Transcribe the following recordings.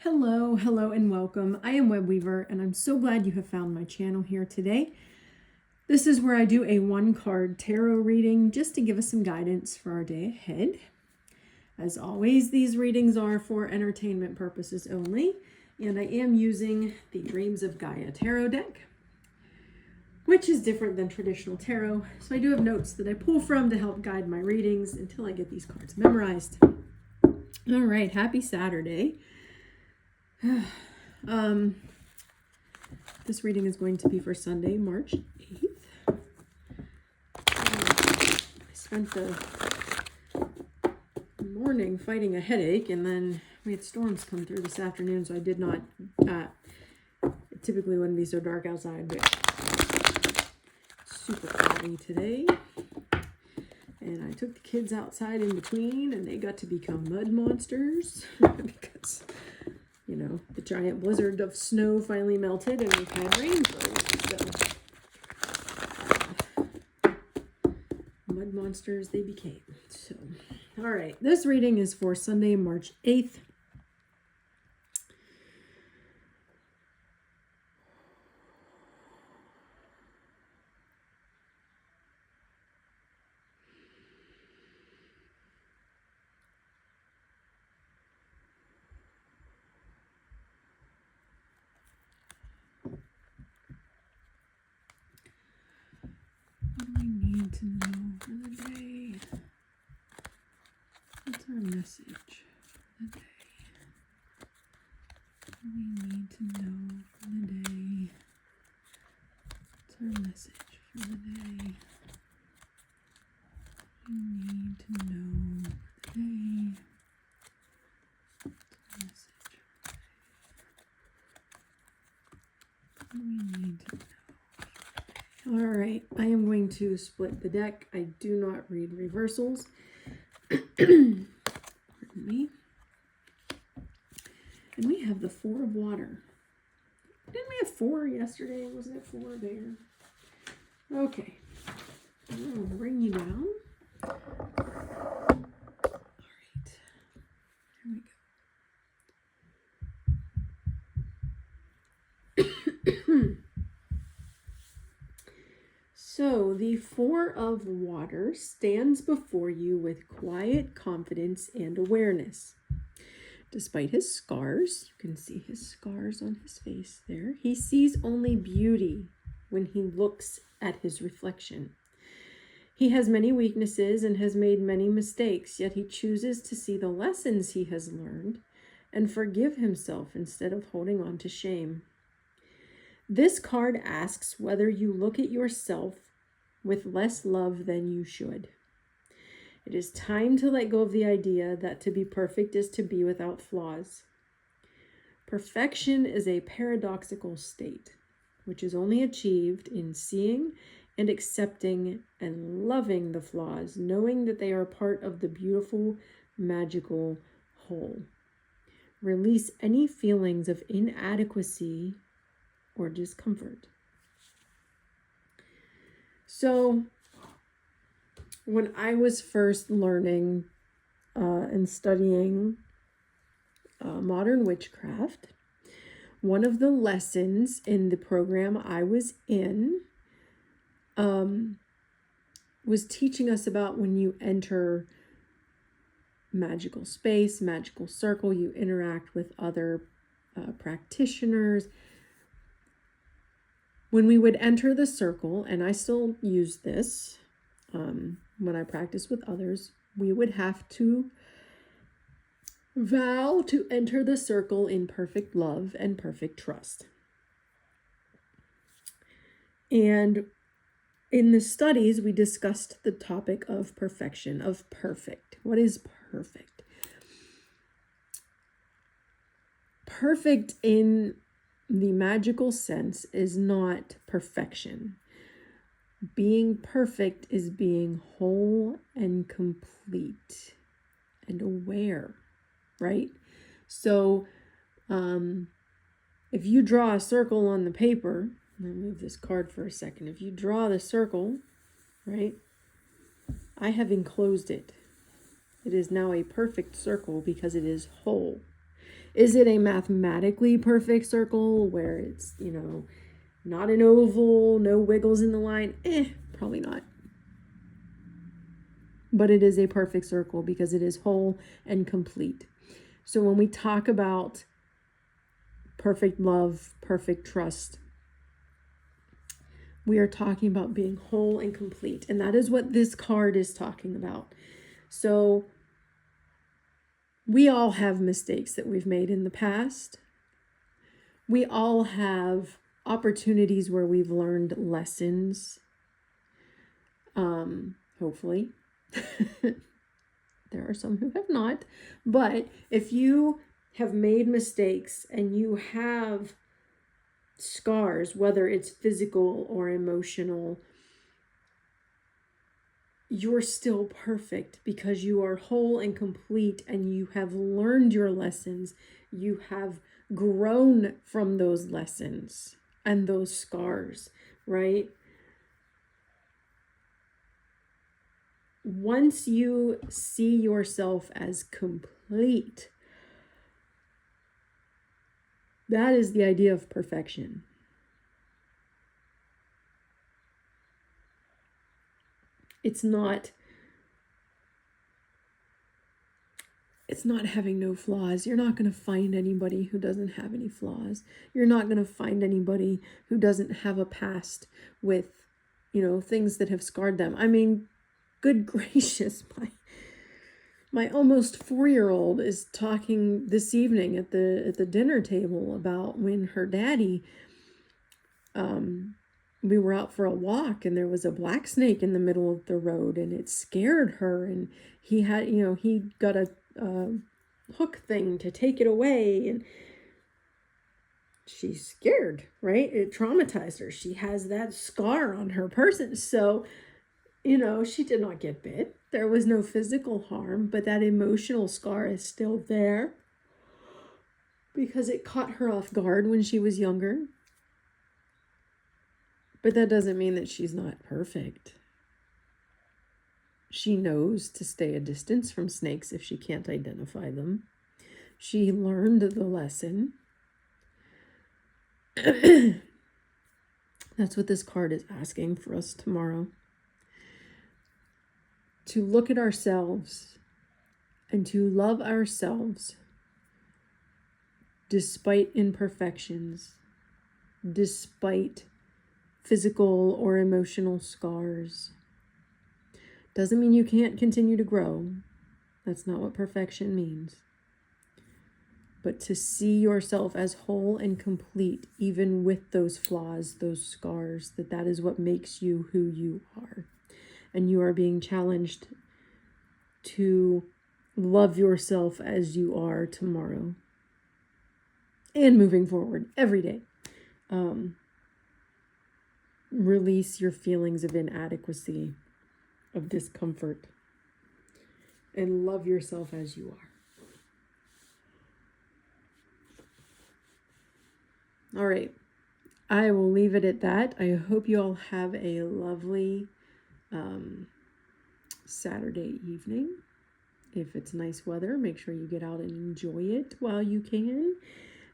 Hello, and welcome. I am Web Weaver, and I'm so glad you have found my channel here today. This is where I do a one-card tarot reading just to give us some guidance for our day ahead. As always, these readings are for entertainment purposes only, and I am using the Dreams of Gaia tarot deck, which is different than traditional tarot. So I do have notes that I pull from to help guide my readings until I get these cards memorized. All right, happy Saturday. This reading is going to be for Sunday, March 8th. I spent the morning fighting a headache, and then we had storms come through this afternoon, so I did not, it typically wouldn't be so dark outside, but super cloudy today. And I took the kids outside in between, and they got to become mud monsters because, you know, the giant blizzard of snow finally melted and we've had rain for a week. So, mud monsters they became. So, all right, this reading is for Sunday, March 8th. What do we need to know for the day? What's our message for the day? What do we need to know for the day? What's our message for the day? We need to know for the day. What's our message for the day? What do we need to know? All right, I am going to split the deck. I do not read reversals. Pardon me. And we have the Four of Water. Didn't we have 4 yesterday? Wasn't it 4 there? Okay. I'm going to bring you down. All right. Here we go. So the Four of Water stands before you with quiet confidence and awareness. Despite his scars, you can see his scars on his face there, he sees only beauty when he looks at his reflection. He has many weaknesses and has made many mistakes, yet he chooses to see the lessons he has learned and forgive himself instead of holding on to shame. This card asks whether you look at yourself with less love than you should. It is time to let go of the idea that to be perfect is to be without flaws. Perfection is a paradoxical state, which is only achieved in seeing and accepting and loving the flaws, knowing that they are part of the beautiful, magical whole. Release any feelings of inadequacy or discomfort. So, when I was first learning and studying modern witchcraft, one of the lessons in the program I was in was teaching us about when you enter magical space, magical circle, you interact with other practitioners. When we would enter the circle, and I still use this when I practice with others, we would have to vow to enter the circle in perfect love and perfect trust. And in the studies, we discussed the topic of perfection, of perfect. What is perfect? Perfect in the magical sense is not perfection. Being perfect is being whole and complete and aware, right? So if you draw a circle on the paper, I'm going to move this card for a second. If you draw the circle, right, I have enclosed it. It is now a perfect circle because it is whole. Is it a mathematically perfect circle where it's, not an oval, no wiggles in the line? Probably not. But it is a perfect circle because it is whole and complete. So when we talk about perfect love, perfect trust, we are talking about being whole and complete. And that is what this card is talking about. So we all have mistakes that we've made in the past. We all have opportunities where we've learned lessons. Hopefully. There are some who have not. But if you have made mistakes and you have scars, whether it's physical or emotional, you're still perfect because you are whole and complete and you have learned your lessons. You have grown from those lessons and those scars, right? Once you see yourself as complete, that is the idea of perfection. It's not having no flaws. You're not going to find anybody who doesn't have any flaws. You're not going to find anybody who doesn't have a past with, things that have scarred them. I mean, good gracious, my almost 4-year-old is talking this evening at the dinner table about when her daddy, we were out for a walk and there was a black snake in the middle of the road and it scared her, and he had, he got a hook thing to take it away, and she's scared, right? It traumatized her. She has that scar on her person. So, she did not get bit. There was no physical harm, but that emotional scar is still there because it caught her off guard when she was younger. But that doesn't mean that she's not perfect. She knows to stay a distance from snakes if she can't identify them. She learned the lesson. That's what this card is asking for us tomorrow. To look at ourselves and to love ourselves despite imperfections, despite physical or emotional scars. Doesn't mean you can't continue to grow. That's not what perfection means. But to see yourself as whole and complete, even with those flaws, those scars, that is what makes you who you are. And you are being challenged to love yourself as you are tomorrow. And moving forward every day. Release your feelings of inadequacy, of discomfort, and love yourself as you are. All right. I will leave it at that. I hope you all have a lovely Saturday evening. If it's nice weather, make sure you get out and enjoy it while you can.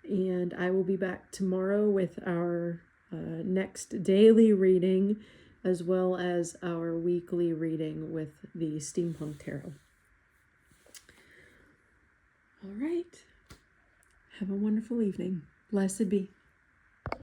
And I will be back tomorrow with our next daily reading, as well as our weekly reading with the Steampunk Tarot. All right. Have a wonderful evening. Blessed be.